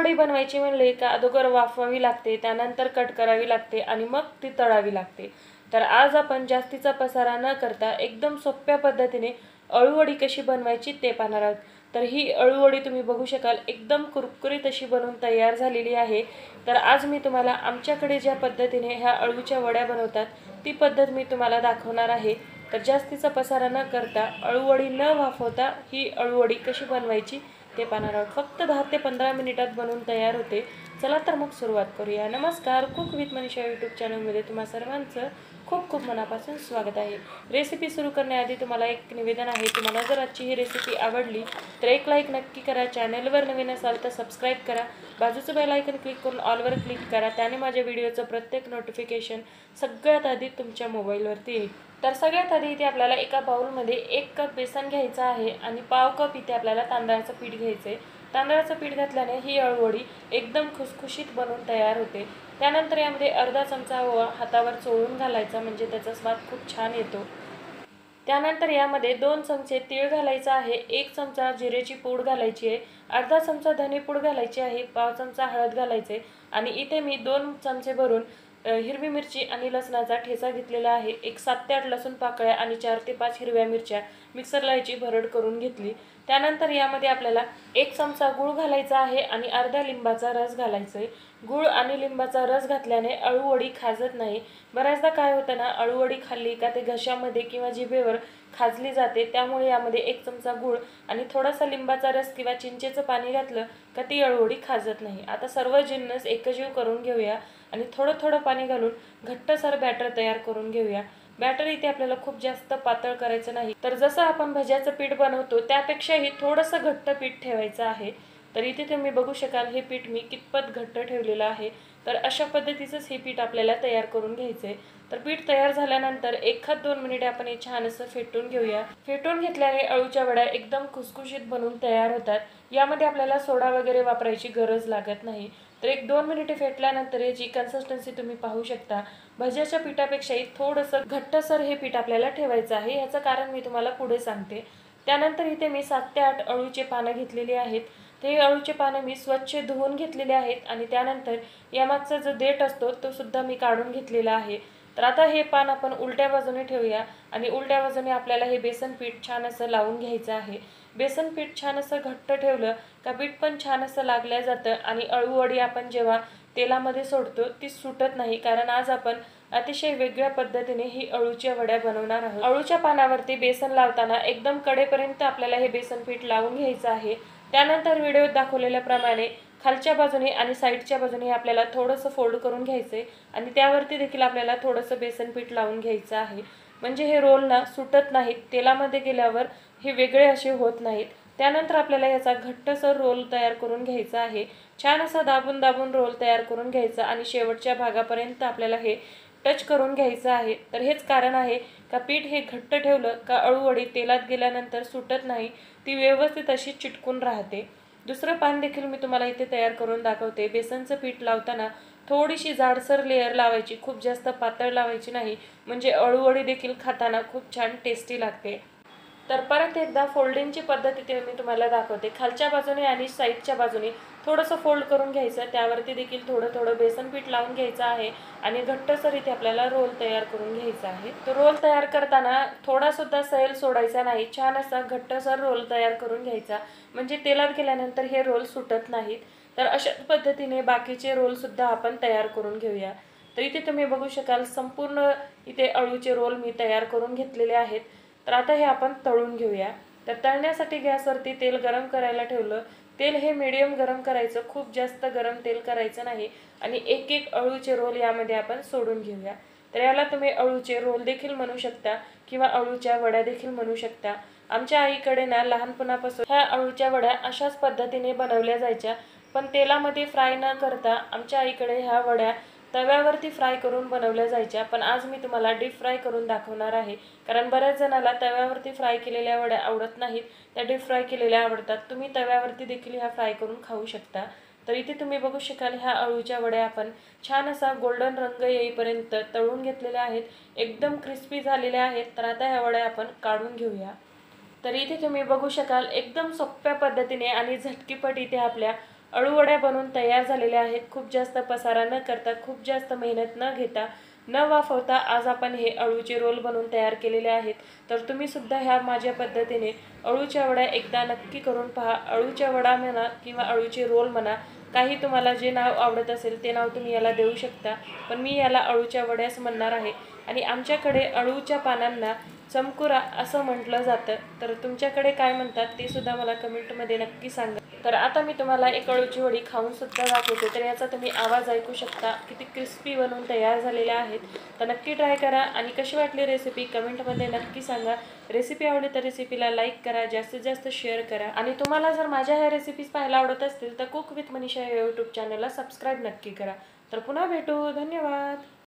अळूवडी बनवायची म्हणले का अगोदर वाफवावी लागते, त्यानंतर कट करावी लागते आणि मग ती तळावी लागते। तर आज आपण जास्तीचा पसारा न करता एकदम सोप्या पद्धतीने अळूवडी कशी बनवायची ते पाहणार आहोत। तर ही अळूवडी तुम्ही बघू शकाल एकदम कुरकुरीत अशी बनवून तयार झालेली आहे। तर आज मी तुम्हाला आमच्याकडे ज्या पद्धतीने ह्या अळूच्या वड्या बनवतात ती पद्धत मी तुम्हाला दाखवणार आहे। तर जास्तीचा पसारा न करता अळूवडी न वाफवता ही अळूवडी कशी बनवायची ते पाहणार आहोत। फक्त 10 ते 15 मिनिटात बनवून तयार होते। चला तर मग सुरुवात करूया। नमस्कार, कुक विथ मनीषा यूट्यूब चॅनलमध्ये तुम्हा सर्वांचं खूप खूप मनापासून स्वागत आहे। रेसिपी सुरू करण्याआधी तुम्हाला एक निवेदन आहे, तुम्हाला जर आजची ही रेसिपी आवडली तर एक लाईक नक्की करा, चॅनलवर नवीन असाल तर सबस्क्राईब करा, बाजूचं बेल आयकन क्लिक करून ऑलवर क्लिक करा, त्याने माझ्या व्हिडिओचं प्रत्येक नोटिफिकेशन सगळ्यात आधी तुमच्या मोबाईलवरती येईल। तर सगळ्यात आधी इथे आपल्याला एका बाउलमध्ये 1 कप बेसन घ्यायचं आहे आणि पाव कप इथे आपल्याला तांदळाचं पीठ घ्यायचं आहे। तांदळाचं पीठ घातल्याने ही अळूवडी एकदम खुसखुशीत बनवून तयार होते। त्यानंतर यामध्ये अर्धा चमचा ओवा हातावर चोळून घालायचा, म्हणजे त्याचा स्वाद खूप छान येतो। त्यानंतर यामध्ये 2 चमचे तीळ घालायचा आहे, 1 चमचा जिरेची पूड घालायची आहे, अर्धा चमचा धने पूड घालायची आहे, पाव चमचा हळद घालायचे आणि इथे मी 2 चमचे भरून हिरवी मिरची आणि लसणाचा ठेचा घेतलेला आहे। 7 ते 8 लसूण पाकळ्या आणि 4 ते 5 हिरव्या मिरच्या मिक्सरला याची भरड करून घेतली। त्यानंतर यामध्ये आपल्याला 1 चमचा गूळ घालायचा आहे आणि अर्धा लिंबाचा रस घालायचा आहे। गूळ आणि लिंबाचा रस घातल्याने अळूवडी खाजत नाही। बऱ्याचदा काय होतं ना, अळूवडी खाल्ली का ते घशामध्ये किंवा जिभेवर खाजली जाते, त्यामुळे यामध्ये 1 चमचा गूळ आणि थोडासा लिंबाचा रस किंवा चिंचेचं पाणी घातलं का ती अळूवडी खाजत नाही। आता सर्व जिन्नस एकजीव करून घेऊया आणि थोडं थोडं पाणी घालून घट्टसर बॅटर तयार करून घेऊया। बॅटर इथे आपल्याला खूप जास्त पातळ करायचं नाही, तर जसं आपण भज्याचं पीठ बनवतो त्यापेक्षाही थोडंसं घट्ट पीठ ठेवायचं आहे। तर इथे तुम्ही बघू शकाल हे पीठ मी कितपत घट्ट ठेवलेलं आहे। तर अशा पद्धतीचंच हे पीठ आपल्याला तयार करून घ्यायचं आहे। तर पीठ तयार झाल्यानंतर 1-2 मिनिटे आपण हे छान असं फेटून घेऊया। फेटून घेतल्याने अळूच्या वड्या एकदम खुसखुशीत बनवून तयार होतात। यामध्ये आपल्याला सोडा वगैरे वापरायची गरज लागत नाही। तर 1-2 मिनिटे फेटल्यानंतर याची कन्सिस्टन्सी तुम्ही पाहू शकता। भज्याच्या पिठापेक्षाही थोडंसं घट्टसर हे पीठ आपल्याला ठेवायचं आहे, याचं कारण मी तुम्हाला पुढे सांगते। त्यानंतर इथे मी 7 ते 8 अळूचे पानं घेतलेली आहेत। ते अळूचे पानं मी स्वच्छ धुवून घेतलेले आहेत आणि त्यानंतर यामागचा जो देठ असतो तो सुद्धा मी काढून घेतलेला आहे। तर आता हे पान आपण उलट्या बाजूने ठेवूया आणि उलट्या बाजूने आपल्याला हे बेसन पीठ छान असं लावून घ्यायचं आहे। बेसन पीठ छान असं घट्ट ठेवलं का पीठ पण छान असं लागलं जातं आणि अळूवडी आपण जेव्हा तेलामध्ये सोडतो ती सुटत नाही, कारण आज आपण अतिशय वेगळ्या पद्धतीने ही अळूच्या वड्या बनवणार आहोत। अळूच्या पानावरती बेसन लावताना एकदम कडेपर्यंत आपल्याला हे बेसन पीठ लावून घ्यायचं आहे। त्यानंतर व्हिडिओत दाखवलेल्याप्रमाणे खालच्या बाजूने आणि साईडच्या बाजूने आपल्याला थोडंसं फोल्ड करून घ्यायचं आहे आणि त्यावरती देखील आपल्याला थोडंसं बेसन पीठ लावून घ्यायचं आहे, म्हणजे हे रोल ना सुटत नाहीत, तेलामध्ये गेल्यावर हे वेगळे असे होत नाहीत। त्यानंतर आपल्याला याचा घट्टसर रोल तयार करून घ्यायचा आहे। छान असा दाबून दाबून रोल तयार करून घ्यायचा आणि शेवटच्या भागापर्यंत आपल्याला हे टच करून घ्यायचं आहे। तर हेच कारण आहे का पीठ हे घट्ट ठेवलं का अळूवडी तेलात गेल्यानंतर सुटत नाही, ती व्यवस्थित अशी चिटकून राहते। दुसरं पान देखील मी तुम्हाला इथे तयार करून दाखवते। बेसनचं पीठ लावताना थोडीशी जाडसर लेयर लावायची, खूप जास्त पातळ लावायची नाही, म्हणजे अळूवडी देखील खाताना खूप छान टेस्टी लागते। तर परत एकदा फोल्डिंगची पद्धत इथे मी तुम्हाला दाखवते। खालच्या बाजूने आणि साईडच्या बाजूने थोडंसं फोल्ड करून घ्यायचं, त्यावरती देखील थोडं थोडं बेसन पीठ लावून घ्यायचं आहे आणि घट्टसर इथे आपल्याला रोल तयार करून घ्यायचा आहे। तो रोल तयार करताना थोडासुद्धा सैल सोडायचा नाही, छान असा घट्टसर रोल तयार करून घ्यायचा, म्हणजे तेलात गेल्यानंतर हे रोल सुटत नाहीत। तर अशा पद्धतीने बाकीचे रोलसुद्धा आपण तयार करून घेऊया। तर इथे तुम्ही बघू शकाल संपूर्ण इथे अळूचे रोल मी तयार करून घेतलेले आहेत। तर आता हे आपण तळून घेऊया। तर तळण्यासाठी गॅसवरती तेल गरम करायला ठेवलं। तेल हे मीडियम गरम करायचं, खूप जास्त गरम तेल करायचं नाही आणि एक एक अळूचे रोल यामध्ये आपण सोडून घेऊया। तर याला तुम्ही अळूचे रोल देखील म्हणू शकता किंवा अळूच्या वड्या देखील म्हणू शकता। आमच्या आईकडे ना लहानपणापासून ह्या अळूच्या वड्या अशाच पद्धतीने बनवल्या जायच्या, पण तेलामध्ये फ्राय न करता आमच्या आईकडे ह्या वड्या तव्यावरती फ्राय करून बनवल्या जायच्या। पण आज मी तुम्हाला डीप फ्राय करून दाखवणार आहे, कारण बऱ्याच जणाला तव्यावरती फ्राय केलेल्या वड्या आवडत नाहीत, त्या डीप फ्राय केलेल्या आवडतात। तुम्ही तव्यावरती देखील ह्या फ्राय करून खाऊ शकता। तर इथे तुम्ही बघू शकाल ह्या अळूच्या वड्या आपण छान असा गोल्डन रंग येईपर्यंत तळून घेतलेल्या आहेत, एकदम क्रिस्पी झालेल्या आहेत। तर आता ह्या वड्या आपण काढून घेऊया। तर इथे तुम्ही बघू शकाल एकदम सोप्या पद्धतीने आणि झटकीपट इथे आपल्या अळूवड्या बनवून तयार झालेल्या आहेत. खूप जास्त पसारा न करता, खूप जास्त मेहनत न घेता, न वाफवता आज आपण हे अळूचे रोल बनवून तयार केलेले आहेत. तर तुम्ही सुद्धा ह्या माझ्या पद्धतीने अळूच्या वड्या एकदा नक्की करून पहा. अळूच्या वडा म्हणा किंवा अळूचे रोल म्हणा, काही तुम्हाला जे नाव आवडत असेल ते नाव तुम्ही याला देऊ शकता, पण मी याला अळूच्या वड्याच म्हणणार आहे. आणि आमच्याकडे अळूच्या पानांना चमकुरा असं म्हटलं जातं. तर तुमच्याकडे काय म्हणतात ते सुद्धा मला कमेंटमध्ये नक्की सांगा. तर आता मी तुम्हाला एक अळूची वडी खाऊन सुद्धा दाखवते. तर याचा तुम्ही आवाज ऐकू शकता, किती क्रिस्पी बनवून तयार झालेल्या आहेत. तर नक्की ट्राय करा आणि कशी वाटली रेसिपी कमेंटमध्ये नक्की सांगा. रेसिपी आवडली तर रेसिपीला लाईक करा, जास्तीत जास्त शेअर करा. आणि तुम्हाला जर माझ्या ह्या रेसिपीज पाहायला आवडत असतील तर कुक विथ मनीषा या यूट्यूब चॅनलला सबस्क्राईब नक्की करा. तर पुन्हा भेटू. धन्यवाद.